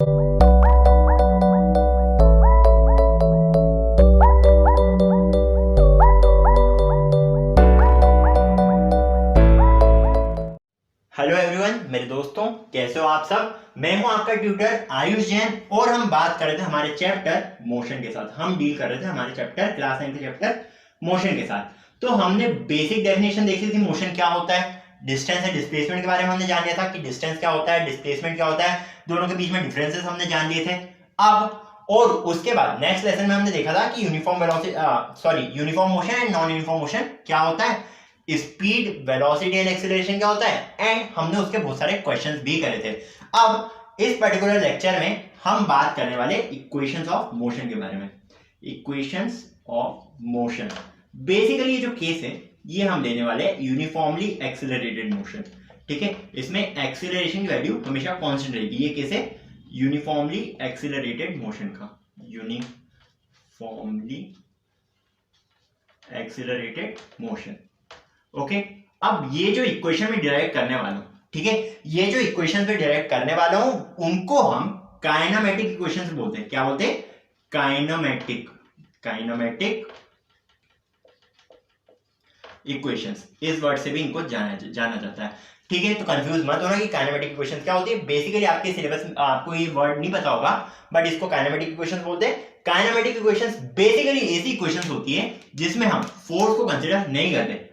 Hello everyone, मेरे दोस्तों, कैसे हो आप सब। मैं हूं आपका ट्यूटर आयुष जैन और हम बात कर रहे थे हमारे चैप्टर मोशन के साथ। हम डील कर रहे थे हमारे चैप्टर क्लास 9 के चैप्टर मोशन के साथ। तो हमने बेसिक डेफिनेशन देखी थी मोशन क्या होता है, डिस्टेंस एंड डिस्प्लेसमेंट के बारे में हमने जान लिया था कि डिस्टेंस क्या होता है, डिस्प्लेसमेंट क्या होता है, दोनों के बीच में डिफरेंसेस हमने जान लिए थे। अब और उसके बाद नेक्स्ट लेसन में हमने देखा था कि uniform motion and non uniform motion क्या होता है, स्पीड, वेलोसिटी एंड एक्सीलरेशन क्या होता है, एंड हमने उसके बहुत सारे क्वेश्चंस भी करे थे। अब इस पर्टिकुलर लेक्चर में हम बात करने वाले इक्वेशंस ऑफ मोशन के बारे में। इक्वेशंस ऑफ मोशन, बेसिकली ये जो केस है ये हम लेने वाले यूनिफॉर्मली एक्सीलरेटेड मोशन। ठीक है, इसमें एक्सीलरेशन की वैल्यू हमेशा कांस्टेंट रहेगी। ये केस है यूनिफॉर्मली एक्सीलरेटेड मोशन का, यूनिफॉर्मली एक्सीलरेटेड मोशन। ओके, अब ये जो इक्वेशन में डिराइव करने वाला हूं, ठीक है, ये जो इक्वेशन पे डिराइव करने वाला हूं उनको हम काइनेमेटिक इक्वेशंस बोलते हैं। क्या बोलते हैं? Kinematic equations. इस वर्ड से भी इनको जाना जाता है। ठीक है, तो कंफ्यूज मत होना कि काइनेमेटिक इक्वेशंस क्या होती है। बेसिकली आपके सिलेबस में आपको ये वर्ड नहीं पता होगा, बट इसको काइनेमेटिक इक्वेशंस बोलते हैं। काइनेमेटिक इक्वेशंस बेसिकली ऐसी इक्वेशंस होती है जिसमें हम फोर्स को कंसीडर नहीं करते।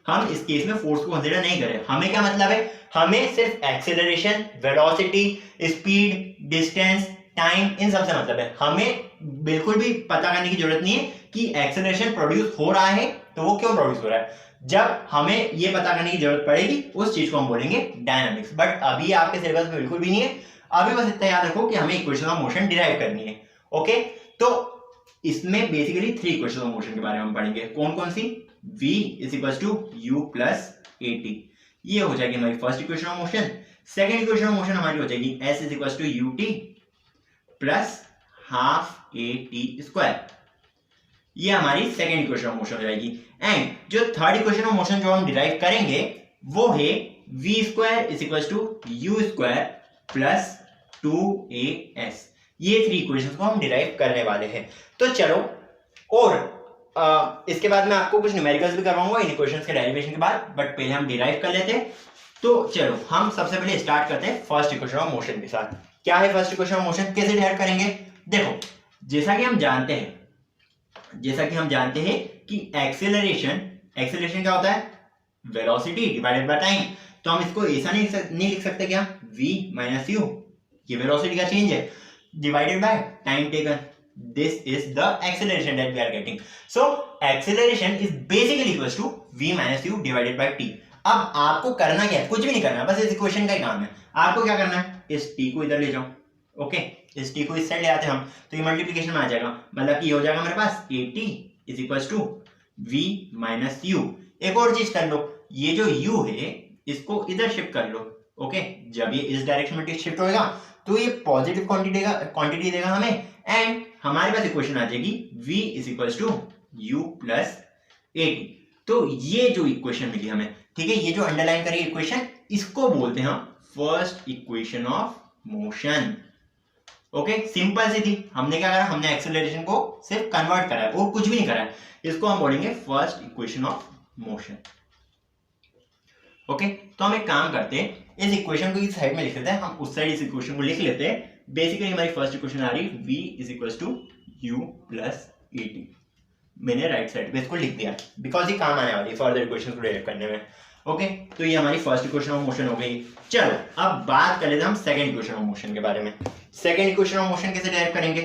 हम इस केस में फोर्स को कंसीडर नहीं कर रहे। हमें क्या मतलब है, हमें सिर्फ acceleration, velocity, speed, distance, time, इन सब से मतलब है। हमें बिल्कुल भी पता करने की जरूरत नहीं है कि एक्सेलरेशन प्रोड्यूस हो रहा है तो वो क्यों प्रोड्यूस हो रहा है। जब हमें ये पता करने की जरूरत पड़ेगी उस चीज को हम बोलेंगे डायनामिक्स। बट अभी आपके सिलेबस में बिल्कुल भी नहीं है। अभी बस इतना याद रखो कि हमें इक्वेशन ऑफ मोशन डिराइव करनी है। ओके, तो इसमें बेसिकली 3 इक्वेशन ऑफ मोशन के बारे में हम पढ़ेंगे। कौन कौन सी? v is equal to U plus A T, ये हो जाएगी हमारी first equation of motion. Second equation of motion हमारी हो जाएगी s is equal to U T plus half A T square, ये हमारी सेकेंड इक्वेशन ऑफ मोशन हो जाएगी। एंड जो थर्ड इक्वेशन ऑफ मोशन जो हम डिराइव करेंगे वो है v square is equal to you square plus 2as। ये 3 इक्वेशंस को हम डिराइव करने वाले हैं। तो चलो, और इसके बाद मैं आपको कुछ न्यूमेरिकल्स भी करवाऊंगा इन इक्वेशंस के डेरिवेशन के बाद, बट पहले हम डिराइव कर लेते हैं। तो चलो, हम सबसे पहले स्टार्ट करते हैं फर्स्ट इक्वेशन ऑफ मोशन के साथ। क्या है फर्स्ट इक्वेशन ऑफ मोशन, कैसे डिराइव करेंगे? देखो, जैसा कि हम जानते हैं कि एक्सेलरेशन क्या होता है? Velocity divided by time. तो हम इसको ऐसा नहीं लिख सकते क्या, v माइनस यू, ये वेलोसिटी का चेंज है, divided by time taken. This is the acceleration that we are getting. So acceleration is basically equals to v minus u divided by t. अब आपको करना क्या है? कुछ भी नहीं करना, बस इस इक्वेशन का ही काम है। आपको क्या करना है, इस t को इधर ले जाओ। ओके, इस t को इस साइड ले आते हैं हम, तो ये मल्टीप्लिकेशन में आ जाएगा। मतलब कि ये हो जाएगा हमारे पास at is equals to v minus u। एक और चीज कर लो, ये जो u है इसको इधर शिफ्ट कर लो। ओके, जब ये इस डायरेक्शन में शिफ्ट होगा तो ये पॉजिटिव क्वांटिटी देगा हमें, एंड हमारे पास इक्वेशन आ जाएगी v is equals to u plus A t. तो ये जो इक्वेशन मिली हमें, ठीक है, ये जो अंडरलाइन करी इक्वेशन, इसको बोलते हैं हम first equation of motion. Okay, simple सी थी। हमने क्या करा, हमने एक्सेलरेशन को सिर्फ कन्वर्ट करा है और कुछ भी नहीं करा है। इसको हम बोलेंगे first equation of motion. Okay, तो हम एक काम करते हैं, इस इक्वेशन को इस साइड में लिख लेते हैं, हम उस साइड इस इक्वेशन को लिख लेते हैं। बेसिकली हमारी फर्स्ट इक्वेशन आ रही v is equals to u plus A t. मैंने राइट साइड पे इसको लिख दिया बिकॉज ये काम आने वाली है फर्दर इक्वेशन को डिराइव करने में। ओके, तो ये हमारी फर्स्ट इक्वेशन ऑफ मोशन हो गई। चलो, अब बात कर लेते हैं हम सेकंड इक्वेशन ऑफ मोशन के बारे में। सेकंड इक्वेशन ऑफ मोशन कैसे डिराइव करेंगे?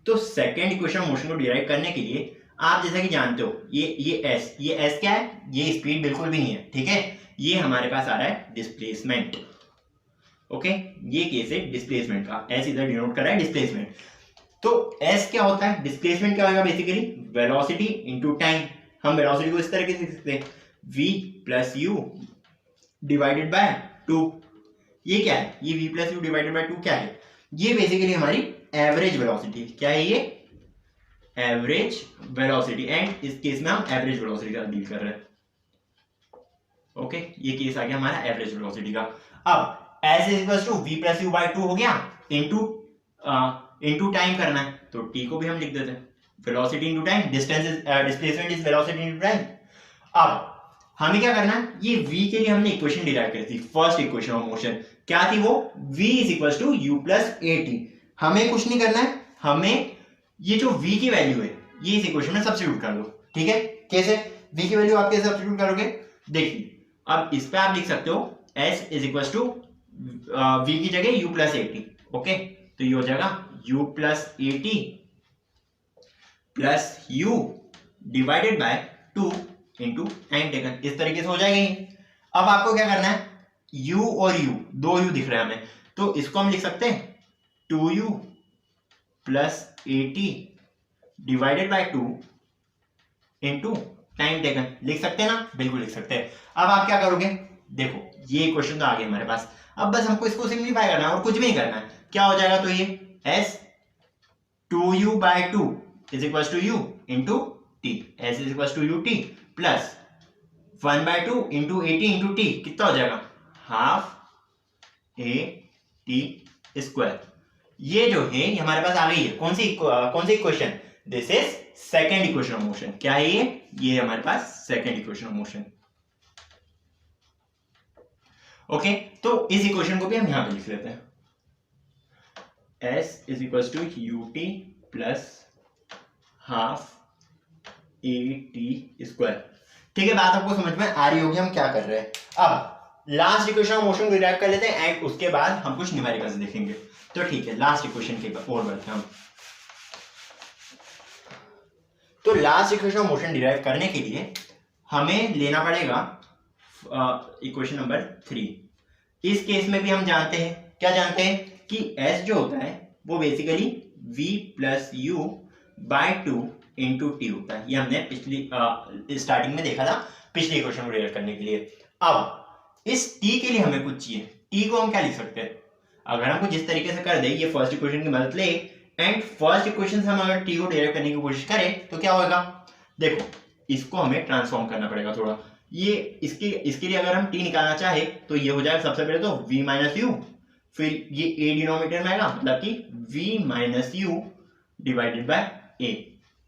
तो सेकंड इक्वेशन ऑफ मोशन को डिराइव करने के लिए आप जैसा कि जानते हो, ये s क्या है? ये स्पीड बिल्कुल भी नहीं है। ठीक है, ये हमारे पास आ रहा है डिस्प्लेसमेंट। ओके, ये केस है डिस्प्लेसमेंट का, s इधर डिनोट कर रहा है डिस्प्लेसमेंट। तो s क्या होता है? डिस्प्लेसमेंट क्या होगा? Basically velocity into time. हम वेलोसिटी को इस तरह से लिख सकते हैं, v plus you divided by 2। ये क्या है? ये v plus you divided by 2 क्या है? ये बेसिकली हमारी एवरेज वेलोसिटी। क्या है ये? Average velocity. एंड इस केस में हम एवरेज वेलोसिटी का डील कर रहे हैं। ओके, ये केस आ गया हमारा एवरेज वेलोसिटी का। अब s is equal to v plus u by 2 हो गया, इनटू टाइम करना है तो t को भी हम लिख देते हैं velocity into time, distance is displacement is velocity into time. अब हमें क्या करना है, ये v के लिए हमने इक्वेशन डिराइव करी थी, फर्स्ट इक्वेशन ऑफ मोशन क्या थी वो, v is equal to u plus at। हमें कुछ नहीं करना है, हमें ये जो v की वैल्यू है ये इस इक्वेशन में सब्स्टिट्यूट कर दो। ठीक है, कैसे v की वैल्यू आप कैसे सब्स्टिट्यूट करोगे, देखिए अब इस पे आप लिख सकते हो s is equal to v की जगह u प्लस at। ओके, तो ये हो जाएगा u plus at plus u divided by 2 into time taken, इस तरीके से हो जाएगी। अब आपको क्या करना है, u और u, दो u दिख रहे हैं हमें, तो इसको हम लिख सकते हैं 2u plus 80 divided by 2 into time taken, लिख सकते हैं ना, बिल्कुल लिख सकते हैं। अब आप क्या करोगे, देखो ये क्वेश्चन तो आ गया हमारे पास, अब बस हमको इसको सिंप्लीफाई करना है और कुछ भी नहीं करना है। क्या हो जाएगा, तो ये s 2u by 2 is equal to u into t, s is equal to ut plus 1 by 2 into 80 into t, कितना हो जाएगा, हाफ a t स्क्वायर। ये जो है ये हमारे पास आ गई है, कौन सी equation, this is second equation of motion. क्या है ये हमारे पास second equation of motion. Okay, तो इस इक्वेशन को भी हम यहां पे लिख लेते हैं, s is equal to ut plus half a t square. ठीक है, बात आपको समझ में आ रही होगी हम क्या कर रहे हैं। अब लास्ट इक्वेशन ऑफ मोशन को डिराइव कर लेते हैं एंड उसके बाद हम कुछ न्यूमेरिकल्स देखेंगे। तो ठीक है, लास्ट इक्वेशन के और बढ़ते हैं हम। तो last equation of motion derive करने के लिए हमें लेना पड़ेगा इक्वेशन नंबर 3। इस केस में भी हम जानते हैं, क्या जानते हैं कि s जो होता है वो basically v plus u by 2 into t होता है। ये हमने पिछली स्टार्टिंग में देखा था पिछली इक्वेशन को डिराइव करने के लिए। अब इस t के लिए हमें कुछ चाहिए, t को हम क्या लिख सकते हैं, अगर हम कुछ इस तरीके से कर दे, ये फर्स्ट इक्वेशन की मदद ले एंड फर्स्ट इक्वेशन से हम अगर t को डिराइव करने की कोशिश करें तो क्या होगा, देखो इसको हमें ट्रांसफॉर्म करना पड़ेगा थोड़ा। ये इसके लिए अगर हम t निकालना चाहे तो ये हो जाएगा सबसे पहले तो v माइनस यू, फिर ये a डिनोमिनेटर में आएगा, मतलब कि v minus you divided by a,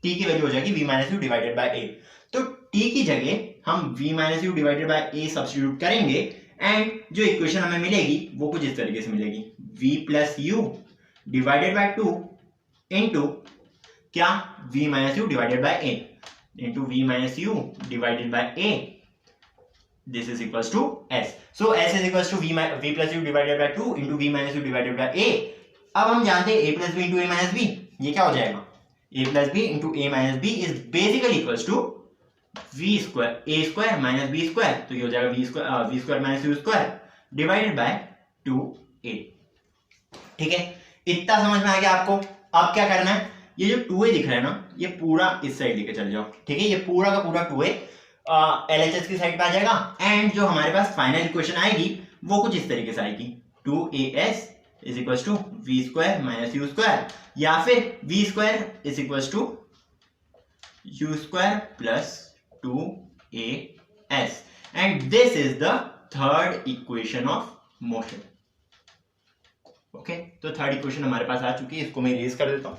t की वैल्यू हो जाएगी v minus you divided by a। तो t की जगह हम v minus you divided by a substitute करेंगे एंड जो इक्वेशन हमें मिलेगी वो कुछ इस तरीके से मिलेगी, v plus you divided by 2 into क्या, v minus you divided by a into v minus you divided by a, this is equals to s. So s is equals to v plus u divided by 2 into v minus u divided by a। अब हम जानते हैं a plus b into a minus b, ये क्या हो जाएगा, a plus b into a minus b is basically equals to v square a square minus b square, तो ये हो जाएगा v square minus u square divided by 2a। ठीक है, इतना समझ में आ गया आपको। अब क्या करना है, ये जो 2a दिख रहा है ना, ये पूरा इस साइड लेके चल जाओ। ठीक है, ये पूरा का पूरा 2a LHS की साइड पे आ जाएगा एंड जो हमारे पास फाइनल इक्वेशन आएगी वो कुछ इस तरीके से आएगी, 2as is equal to v square minus u square, या फिर v square is equal to you square plus 2as and this is the third equation of motion. Okay, तो थर्ड इक्वेशन हमारे पास आ चुकी है, इसको मैं इरेज कर देता हूं।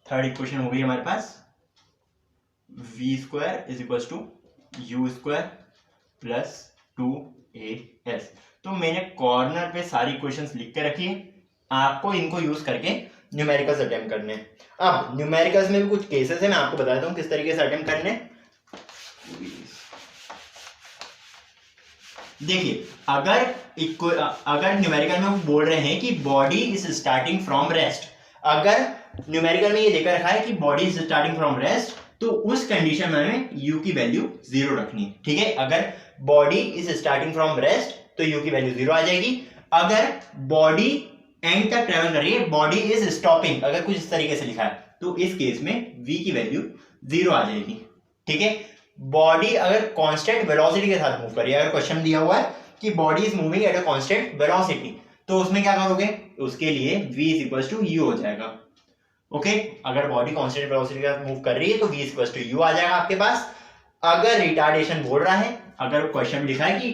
थर्ड इक्वेशन हो गई हमारे पास, v square is equal to you square plus 2as। तो मैंने कॉर्नर पे सारी इक्वेशंस लिख के रखी है, आपको इनको यूज करके न्यूमेरिकल्स अटेम्प्ट करने हैं। अब न्यूमेरिकल्स में भी कुछ केसेस है, मैं आपको बता देता हूं किस तरीके से अटेम्प्ट करने। देखिए, अगर न्यूमेरिकल में वो बोल रहे हैं कि body is starting from rest, अगर न्यूमेरिकल में ये देखा रखा है कि body is starting from rest, तो उस कंडीशन में हमें u की वैल्यू 0 रखनी है। ठीक है, अगर body is starting from rest तो u की वैल्यू 0 आ जाएगी। अगर बॉडी एंड तक ट्रेवल कर रही है, बॉडी इज स्टॉपिंग, अगर कुछ इस तरीके से लिखा है तो इस केस में v की वैल्यू 0 आ जाएगी। ठीक है, बॉडी अगर कांस्टेंट वेलोसिटी के साथ मूव कर रही है, अगर क्वेश्चन दिया हुआ है कि body is moving at a constant velocity, तो उसमें क्या करोगे, उसके लिए v is equal to u हो जाएगा। ओके, अगर बॉडी कांस्टेंट वेलोसिटी के साथ मूव कर रही है तो v इक्वल टू u आ जाएगा आपके पास। अगर रिटार्डेशन बोल रहा है, अगर क्वेश्चन लिखा है कि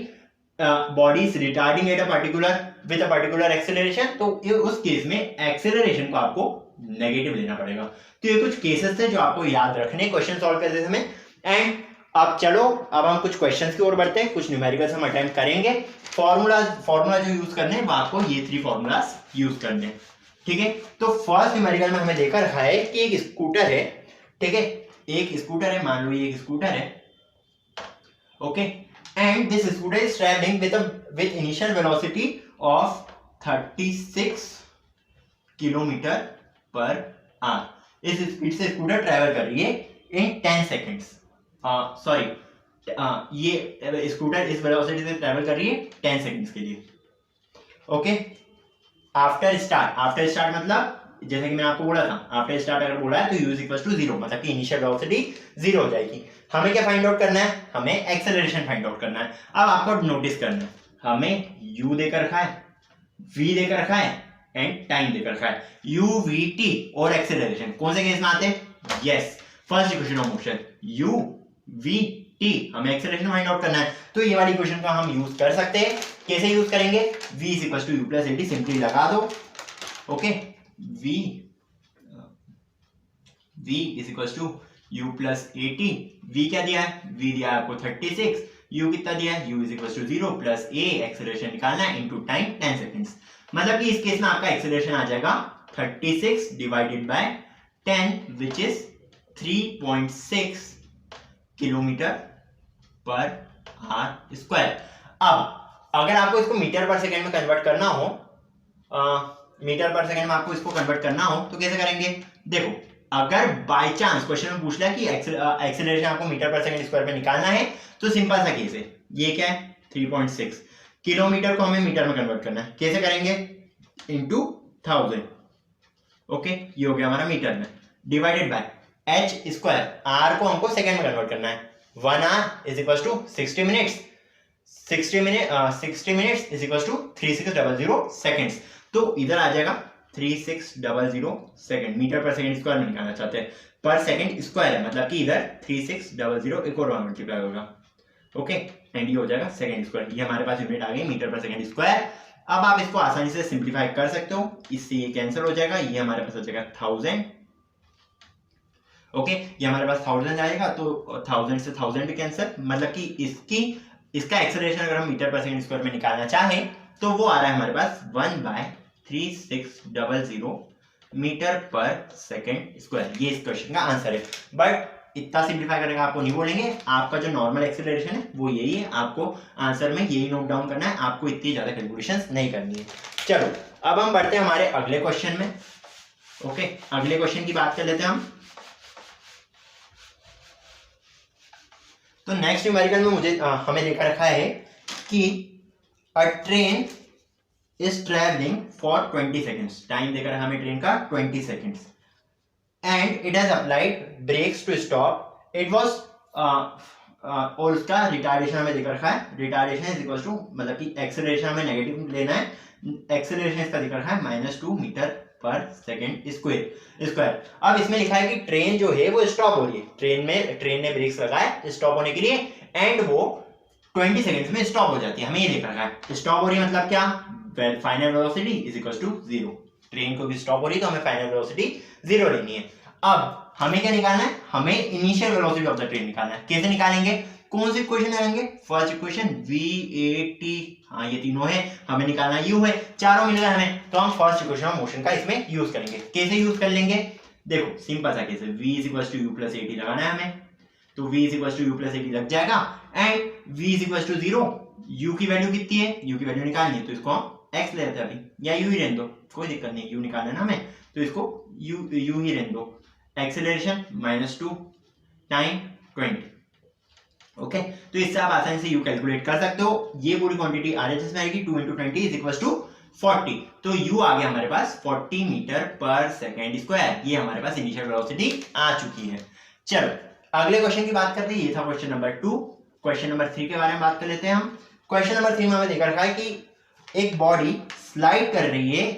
body is retarding at a particular with a particular acceleration, तो उस केस में एक्सेलरेशन को आपको नेगेटिव लेना पड़ेगा। तो ये कुछ केसेस थे जो आपको याद रखने क्वेश्चन सॉल्व करते समय। एंड अब चलो, अब हम कुछ क्वेश्चंस की ओर बढ़ते हैं, कुछ न्यूमेरिकल्स हम अटेम्प्ट करेंगे। फॉर्मूला जो यूज करने हैं वो आपको ये 3 फॉर्मूलाज यूज करने हैं, ठीक है। तो फर्स्ट न्यूमेरिकल में हमें देखा रखा है कि एक स्कूटर है, ठीक है, एक स्कूटर है, मान लो ये एक स्कूटर है, okay, and this scooter is travelling with initial velocity of 36 kilometre per hour. इस स्पीड से स्कूटर ट्रैवल कर रही है इन 10 सेकेंड्स, सॉरी, ये स्कूटर इस वेलोसिटी से ट्रैवल कर रही है 10 सेकेंड्स के लिए, ओके। आफ्टर स्टार्ट मतलब जैसे कि मैंने आपको बोला था, आफ्टर स्टार्ट अगर बोला है तो u इक्वल टू 0, मतलब कि इनिशियल वेलोसिटी 0 हो जाएगी। हमें क्या फाइंड आउट करना है, हमें एक्सेलरेशन फाइंड आउट करना है। अब आपको नोटिस करना है, हमें u देकर रखा है, v देकर रखा है एंड टाइम देकर रखा है। u v t और एक्सेलरेशन कौन से केस में आते हैं? Yes, first equation of motion u v t, हमें एक्सेलरेशन फाइंड आउट करना है। तो ये वाली इक्वेशन का हम यूज कर सकते हैं। कैसे यूज करेंगे? v equal to u plus 80 simply लगा दो, okay. v is equal to u plus 80, v क्या दिया है? v दिया है आपको 36, u कितना दिया है? u is equal to 0 plus a, acceleration निकालना है, इनटू टाइम 10 सेकंड्स। मतलब कि इस केस में आपका एक्सेलरेशन आ जाएगा 36 divided by 10 which is 3.6 kilometre per hour square. अब अगर आपको इसको मीटर पर सेकंड में कन्वर्ट करना हो, मीटर पर सेकंड में आपको इसको कन्वर्ट करना हो तो कैसे करेंगे? देखो, अगर बाय चांस क्वेश्चन में पूछ लिया कि एक्सेलरेशन आपको मीटर पर सेकंड स्क्वायर में निकालना है, तो सिंपल सा केस है, ये क्या है? 3.6 किलोमीटर को हमें मीटर में कन्वर्ट करना है। कैसे करेंगे? इनटू 1000, ओके, ये हो गया हमारा मीटर में, divided by h square, r को हमको सेकंड में कन्वर्ट करना है। 1 hour is equal to 60 minutes, 60 minutes is equal to 3600 seconds. तो इधर आ जाएगा 3600 second, metre per second square में निकालना चाहते हैं, पर सेकंड स्क्वायर है, मतलब कि इधर 3600 एक और 1 मल्टीप्लाई होगा, ओके, एंड ये हो जाएगा सेकंड स्क्वायर। ये हमारे पास यूनिट आ गई मीटर पर सेकंड स्क्वायर। अब आप इसको आसानी से सिंप्लीफाई कर सकते हो, इससे ये कैंसिल हो जाएगा, ये हमारे पास हो जाएगा 1000, ओके, ये हमारे पास 1000 आएगा, तो 1000 से 1000 भी कैंसिल, मतलब कि इसका एक्सेलरेशन अगर हम मीटर पर सेकंड स्क्वायर में निकालना चाहें तो वो आ रहा है हमारे पास 1/3600 मीटर पर सेकंड स्क्वायर। ये इस क्वेश्चन का आंसर है। बट इतना सिंप्लीफाई करने का आपको नहीं बोलेंगे, आपका जो नॉर्मल एक्सेलरेशन है वो यही है, आपको आंसर में यही नोट डाउन करना है, आपको इतनी ज्यादा कैलकुलेशंस नहीं करनी है। चलो, अब हम बढ़ते हैं हमारे अगले क्वेश्चन में, ओके, अगले क्वेश्चन की बात कर लेते हैं हम। तो नेक्स्ट न्यूमेरिकल में मुझे हमें लिखा रखा है कि a train is travelling for 20 seconds, time देकर हमें ट्रेन का 20 seconds, and it has applied brakes to stop, it was और उसका रिटार्डेशन हमें देकर रखा है, रिटार्डेशन इज इक्वल टू, मतलब कि एक्सेलरेशन हमें नेगेटिव लेना है, एक्सेलरेशन इसका देकर रखा है -2 मीटर पर सेकंड स्क्वायर। अब इसमें लिखा है कि ट्रेन जो है वो स्टॉप हो रही है, ट्रेन ने ब्रेक्स लगाए स्टॉप होने के लिए, एंड वो 20 सेकंड्स में स्टॉप हो जाती है, हमें ये देख रखा है। स्टॉप हो रही है मतलब क्या? Final velocity is equal to 0, train को भी स्टॉप हो रही है तो हमें फाइनल वेलोसिटी 0 लेनी है। अब हमें क्या निकालना है? हमें initial velocity of the train निकालना है। कैसे निकालेंगे? कौन सी इक्वेशन लगाएंगे? First equation v a t, हाँ ये तीनों है, हमें निकालना u है, चारों मिल गए हमें, तो हम फर्स्ट इक्वेशन ऑफ मोशन का इसमें यूज करेंगे। कैसे यूज कर लेंगे? देखो, सिंपल सा केस है, v is equal to u plus 80 लगाना है हमें, तो v is equal to u plus 80 लग जाएगा, and v is equal to 0, u की वैल्यू कितनी है? u की वैल्यू निकालनी है, तो इसको हम x ले लेते हैं अभी, या u ही रहने दो, कोई दिक्कत नहीं, u निकालना है ना हमें, तो इसको u ही रहने दो। एक्सेलरेशन -2, टाइम 20, ओके, तो इससे आप आसानी से u कैलकुलेट कर सकते हो। ये पूरी क्वांटिटी RHS में आएगी, 2 × 20 इज इक्वल टू 40, तो u आ गया हमारे पास 40 मीटर पर सेकेंड स्क्वायर। ये हमारे पास इनिशियल वेलोसिटी आ चुकी है। चलो, अगले क्वेश्चन की बात करते हैं, ये था क्वेश्चन नंबर 2। क्वेश्चन नंबर 3 के बारे में बात कर लेते हैं हम। क्वेश्चन नंबर 3 में हमें देखा रखा है कि एक बॉडी स्लाइड कर रही है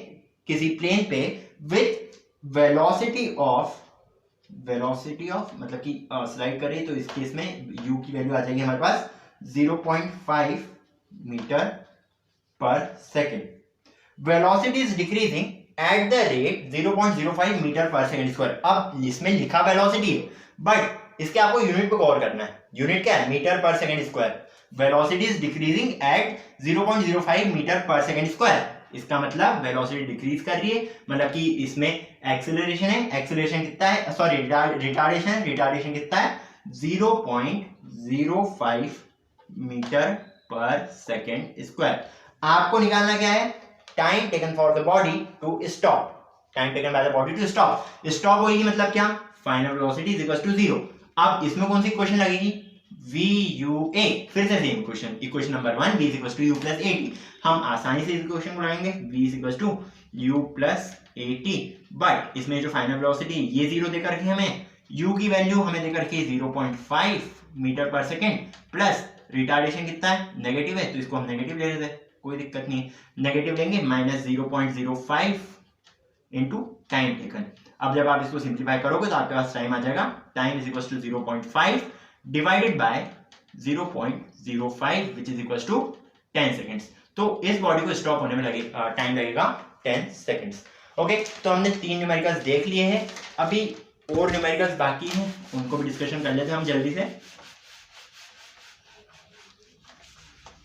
किसी प्लेन पे विथ वेलोसिटी ऑफ, मतलब कि स्लाइड कर रही है, तो इस केस में u की वैल्यू आ जाएगी हमारे पास 0.5 metre per second, velocity is decreasing at the rate 0.05 metre per second square. अब इसमें लिखा वेलोसिटी है, बट इसके आपको यूनिट पे गौर करना है। यूनिट क्या है? Metre per second square. Velocity is decreasing at 0.05 metre per second square. इसका मतलब वेलोसिटी डिक्रीज कर रही है, मतलब कि इसमें एक्सेलरेशन है, एक्सेलरेशन कितना है, सॉरी रिटार्डेशन है, रिटार्डेशन कितना है 0.05 मीटर पर सेकेंड स्क्वायर। आपको निकालना क्या है? Time taken for the body to stop, time taken by the body to stop. Stop होगी मतलब क्या? Final velocity is equal to 0। अब इसमें कौन सी इक्वेशन लगेगी? VUA। फिर से same equation, equation number 1 V equal to U plus AT। हम आसानी से इस इक्वेशन को लगाएंगे, V equal to U plus AT, but इसमें जो फाइनल वेलोसिटी ये 0 देकर रखी हमें, U की वैल्यू हमें देकर रखी 0.5 metre per second, plus retardation कितना है? नेगेटिव है, तो इसको हम नेगेटिव ले लेते हैं, कोई दिक्कत नहीं है, नेगेटिव लेंगे, माइनस 0.05 इंटू टाइम टेकन। अब जब आप इसको सिंप्लीफाई करोगे तो आपके पास टाइम आ जाएगा, time is equal to 0.5 divided by 0.05 which is equal to 10 seconds. तो इस बॉडी को स्टॉप होने में लगेगा टाइम लगेगा 10 सेकेंड्स। ओके, तो हमने 3 न्यूमेरिकल्स देख लिए हैं, अभी और न्यूमेरिकल्स बाकी हैं, उनको भी डिस्कशन कर लेते हैं हम जल्दी से।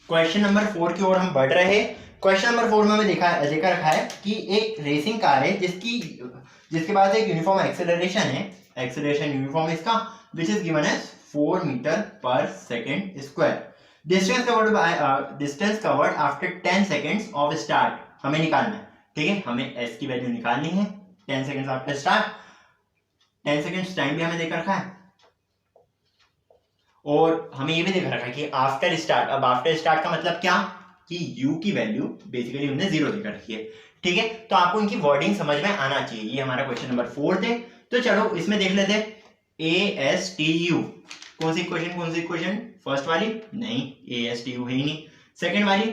क्वेश्चन नंबर 4 की ओर हम बढ़ रहे हैं। क्वेश्चन नंबर 4 में हमें देखा रखा है कि एक रेसिंग कार है जिसके पास एक यूनिफॉर्म एक्सेलरेशन है, एक्सेलरेशन यूनिफॉर्म इसका, which is given as 4 metre per second square. Distance covered after 10 seconds of start हमें निकालना है, ठीक है, हमें एस की वैल्यू निकालनी है 10 seconds after start. 10 seconds time भी हमें देकर रखा है और हमें ये भी देख रखा है कि आफ्टर स्टार्ट। अब आफ्टर स्टार्ट का मतलब क्या? कि u की वैल्यू बेसिकली हमने 0 देकर रखी है, ठीक है, तो आपको इनकी वर्डिंग समझ में आना चाहिए। ये हमारा क्वेश्चन नंबर 4 थे, तो चलो इसमें देख लेते हैं। ASTU कौन सी इक्वेशन? फर्स्ट वाली नहीं, ASTU है ही नहीं। सेकंड वाली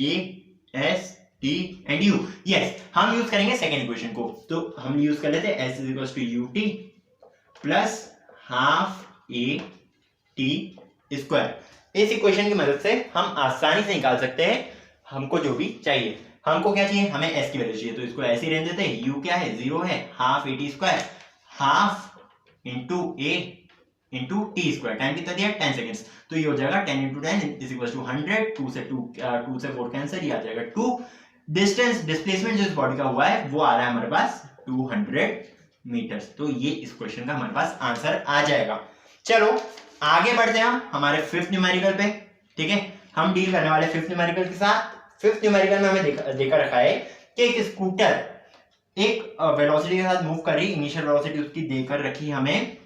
AST एंड U, यस, हम यूज करेंगे सेकंड इक्वेशन को, तो हम यूज कर लेते हैं S is equal to UT plus half AT square. इस इक्वेशन की मदद से हम आसानी से निकाल सकते हैं हमको जो भी चाहिए। हमको क्या चाहिए? हमें s की वैल्यू चाहिए, तो इसको ऐसे ही रहने देते हैं। u क्या है? 0 है, half AT square, half into A into T square, time कितना दिया? 10 सेकेंड्स, तो ये हो जाएगा 10 इंटू 10 इज इक्वल टू 100, 2 से 4 कैंसिल, ये आ जाएगा 2। डिस्टेंस, डिस्प्लेसमेंट जो इस बॉडी का हुआ है वो आ रहा है हमारे पास 200 मीटर्स, तो ये इस क्वेश्चन का हमारे पास आंसर आ जाएगा। चलो आगे बढ़ते हैं हम हमारे फिफ्थ न्यूमेरिकल पे, ठीक है, हम डील करने वाले फिफ्थ न्यूमेरिकल के साथ। फिफ्थ न्यूमेरिकल में हमें देखा रखा है कि एक स्कूटर एक वेलोसिटी के साथ मूव कर रही, इनिशियल वेलोसिटी उसकी देकर रखी हमें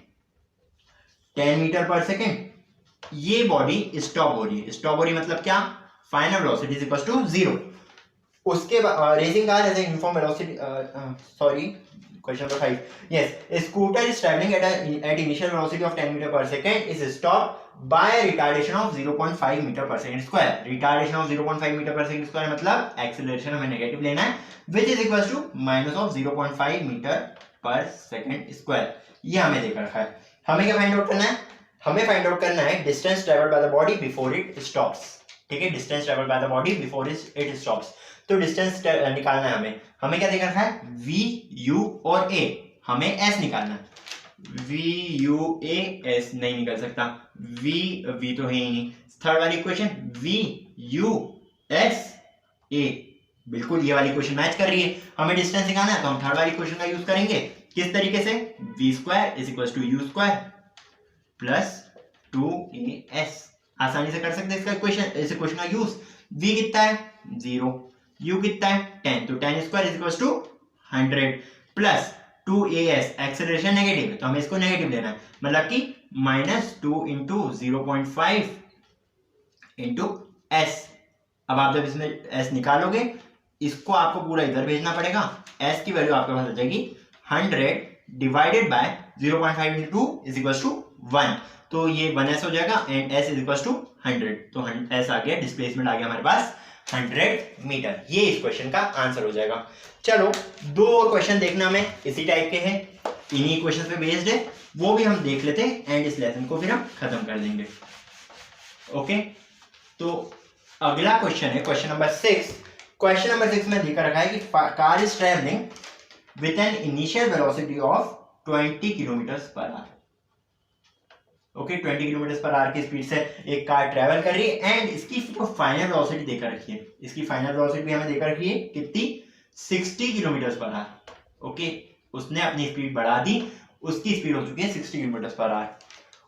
10 मीटर पर सेकेंड। ये बॉडी स्टॉप हो रही है, स्टॉप हो रही मतलब क्या? Final velocity is equal to 0। उसके बाद racing car as uniform velocity, sorry question number 5, yes, a scooter is traveling at initial velocity of 10 meter per second is stopped by a retardation of 0.5 meter per second square। retardation of 0.5 meter per second square मतलब acceleration हमें negative लेना है, which is equals to minus of 0.5 meter per second square। ये हमें देकर रखा है। हमें क्या फाइंड आउट करना है? हमें फाइंड आउट करना है distance travelled by the body before it stops, ठीक है, distance travelled by the body before it stops. तो डिस्टेंस निकालना है हमें। हमें क्या देकर रखा है? V, U और A, हमें S निकालना है। V, U, A, S नहीं निकल सकता, V तो है ही नहीं। थर्ड वाली equation V, U, S, A, बिल्कुल ये वाली इक्वेशन मैच कर रही है। हमें डिस्टेंस निकालना है तो हम थर्ड वाली इक्वेशन का यूज करेंगे। किस तरीके से? V square is equal to U square plus 2AS। आसानी से कर सकते हैं इसका इक्वेशन, इस इक्वेशन का यूज। V कितना है? 0, U कितना है? 10, तो 10 square is equal to 100 plus 2AS, acceleration negative है तो हमें इसको नेगेटिव लेना है, मतलब कि माइनस 2 इंटू 0.5 इंटू S। अब आप जब इसमें S निकालोगे इसको आपको पूरा इधर भेजना पड़ेगा। S की वैल्यू आपके पास आ जाएगी 100 divided by 0.5 into 2 is equal to 1, तो ये 1S हो जाएगा and S is equal to 100, तो S आ गया, डिस्प्लेसमेंट आ गया हमारे पास 100 मीटर। ये इस क्वेश्चन का आंसर हो जाएगा। चलो दो और क्वेश्चन देखना हमें इसी टाइप के हैं, इन्हीं क्वेश्चन पे बेस्ड है, वो भी हम देख लेते हैं एंड इस लेसन को फिर हम खत्म कर देंगे। ओके, तो अगला क्वेश्चन है क्वेश्चन नंबर 6। क्वेश्चन नंबर 6 में लिखा रखा है कि car is travelling with an initial velocity of 20 kilometre per hour. Okay, 20 kilometre per hour की स्पीड से एक कार ट्रेवल कर रही है एंड इसकी फाइनल वेलोसिटी देकर रखी है। इसकी फाइनल वेलोसिटी भी हमें देकर रखी है कितनी, 60 किलोमीटर पर आवर। ओके, उसने अपनी स्पीड बढ़ा दी, उसकी स्पीड हो चुकी है 60 किलोमीटर पर आवर।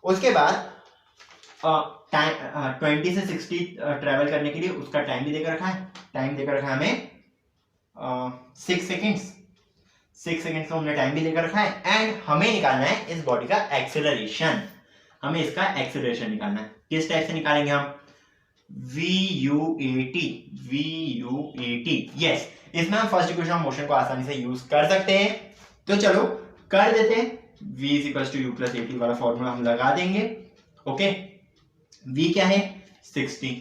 उसके बाद 20 से 60 ट्रेवल करने के लिए उसका टाइम भी देकर रखा है। टाइम देकर रखा है हमें 6 सेकेंड्स। 6 सेकेंड्स का हमने टाइम भी देकर रखा है एंड हमें निकालना है इस बॉडी का एक्सेलरेशन। हमें इसका एक्सेलरेशन निकालना है। किस टाइप से निकालेंगे हम, VUAT। यस, इसमें हम फर्स्ट इक्वेशन ऑफ मोशन को आसानी से यूज कर सकते हैं। तो चलो कर देते हैं। V = U + AT वाला फॉर्मूला हम लगा देंगे। ओके, V क्या है 60,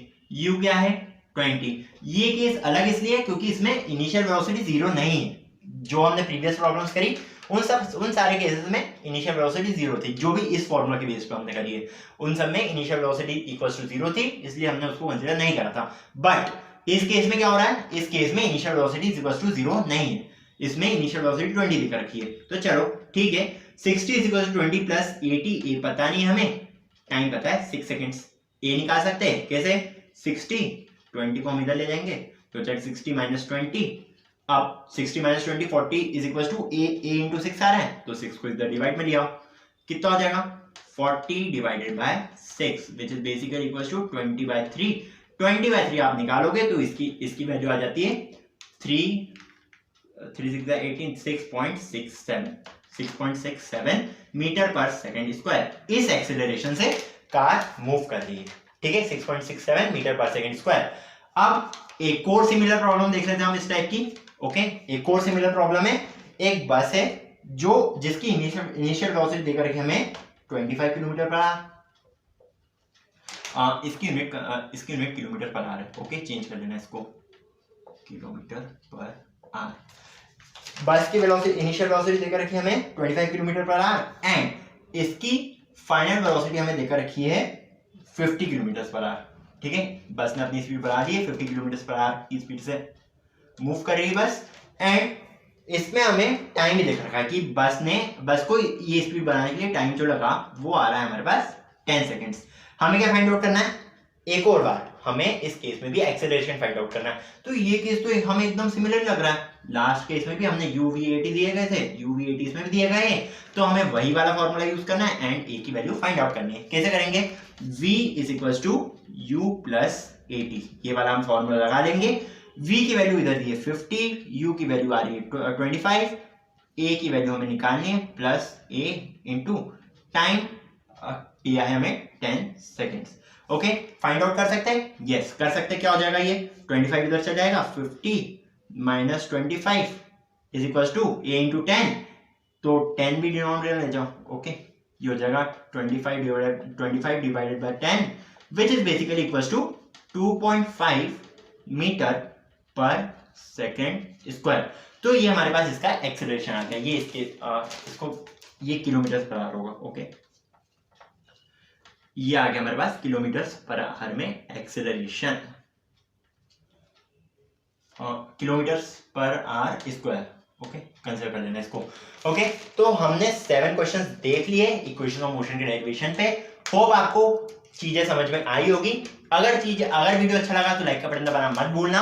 U क्या है 20। ये केस अलग इसलिए क्योंकि इसमें इनिशियल वेलोसिटी 0 नहीं है। जो हमने प्रीवियस प्रॉब्लम्स करी उन सारे केसेस में इनिशियल वेलोसिटी 0 थी, जो भी इस फॉर्मूला के बेस पे हमने करी है उन सब में इनिशियल वेलोसिटी = 0 थी, इसलिए हमने उसको कंसीडर नहीं करा था। बट इस केस में क्या हो रहा है, इस केस में इनिशियल वेलोसिटी = 0 नहीं है, इसमें इनिशियल वेलोसिटी 20 देकर रखी है। तो चलो ठीक है, 60 = 20 + 80। ए पता नहीं हमें, टाइम पता है 6 सेकेंड्स। ए निकाल सकते हैं कैसे, 60 20 को हम इधर ले जाएंगे तो चल 60 - 20। अब 60 - 20 40 = a × 6 आ रहा है, तो 6 को इधर डिवाइड में लिया, कितना हो जाएगा 40 / 6 विच इज बेसिकली = 20/3। 20/3 आप निकालोगे तो इसकी वैल्यू आ जाती है 3 6 18 6.67 मीटर पर सेकंड स्क्वायर। इस एक्सेलरेशन से कार मूव कर रही है, ठीक है, 6.67 मीटर पर सेकंड स्क्वायर। अब एक और सिमिलर प्रॉब्लम देख लेते हैं हम इस टाइप की। ओके, एक और सिमिलर प्रॉब्लम है। एक बस है जिसकी इनिशियल वेलोसिटी देकर रखी हमें 25 किलोमीटर पर आवर। इसकी यूनिट किलोमीटर पर आवर है। ओके, चेंज कर लेना इसको, किलोमीटर पर आवर। बस की वेलोसिटी इनिशियल वेलोसिटी देकर रखी है हमें 25 किलोमीटर पर आवर एंड इसकी फाइनल वेलोसिटी हमें देकर रखी है 50 किलोमीटर पर आवर। ठीक है, बस ने अपनी स्पीड बढ़ा दी है, 50 किलोमीटर पर आवर की स्पीड से मूव कर रही है बस। एंड इसमें हमें टाइम भी देख रखा है कि बस को ये स्पीड बढ़ाने के लिए टाइम जो लगा वो आ रहा है हमारे पास 10 सेकेंड्स। हमें क्या फाइंड आउट करना है, एक और बार हमें इस केस में भी एक्सेलरेशन फाइंड आउट करना है। तो ये केस तो हमें एकदम सिमिलर लग रहा है। लास्ट केस में भी हमने UVAT दिए गए थे, UVAT इसमें भी दिए गए हैं, तो हमें वही वाला फॉर्मूला यूज करना है एंड ए की वैल्यू फाइंड आउट करनी है। कैसे करेंगे, V = U + AT, ये वाला हम फॉर्मूला लगा लेंगे। V की वैल्यू इधर दी है 50, U की वैल्यू आ रही है 25, A की वैल्यू हमें निकालनी है प्लस A इंटू टाइम दिया है हमें 10 सेकेंड्स। ओके, फाइंड आउट कर सकते हैं, यस कर सकते हैं। क्या हो जाएगा, ये 25 इधर चल जाएगा, 50 - 25 = A × 10, तो 10 भी डिनोमिनेटर ले जाओ। ओके, ये हो जाएगा 25 / 10 which is basically = 2.5 metre per second square. तो ये हमारे पास इसका एक्सेलरेशन आ गया। ये ये किलोमीटर पर आवर होगा। ओके, ये आ गया हमारे पास किलोमीटर पर आवर में acceleration, kilometre per hour square. Okay, consider कर लेना इसको। ओके, तो हमने 7 क्वेश्चंस देख लिए इक्वेशन ऑफ मोशन के डेरिवेशन पे। होप आपको चीजें समझ में आई होगी। अगर वीडियो अच्छा लगा तो लाइक का बटन दबाना मत भूलना।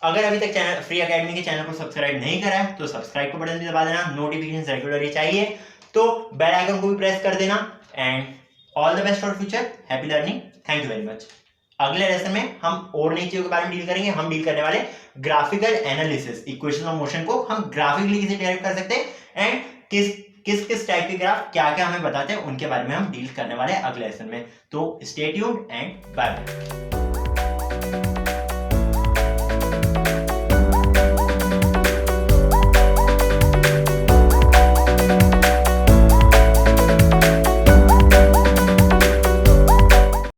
अगर अभी तक चैनल फ्री एकेडमी के चैनल को सब्सक्राइब नहीं करा है तो सब्सक्राइब का बटन भी दबा देना। नोटिफिकेशन रेगुलरली चाहिए तो बेल आइकन को भी प्रेस कर देना। And all the best for future, happy learning, thank you very much. अगले लेसन में हम और नई चीजों के बारे में डील करेंगे। हम डील करने वाले graphical analysis, equation of motion को हम ग्राफिकली कैसे डेराइव कर सकते हैं एंड किस टाइप के ग्राफ क्या क्या हमें बताते हैं उनके बारे में हम डील करने वाले हैं अगले लेसन में। तो stay tuned and bye bye.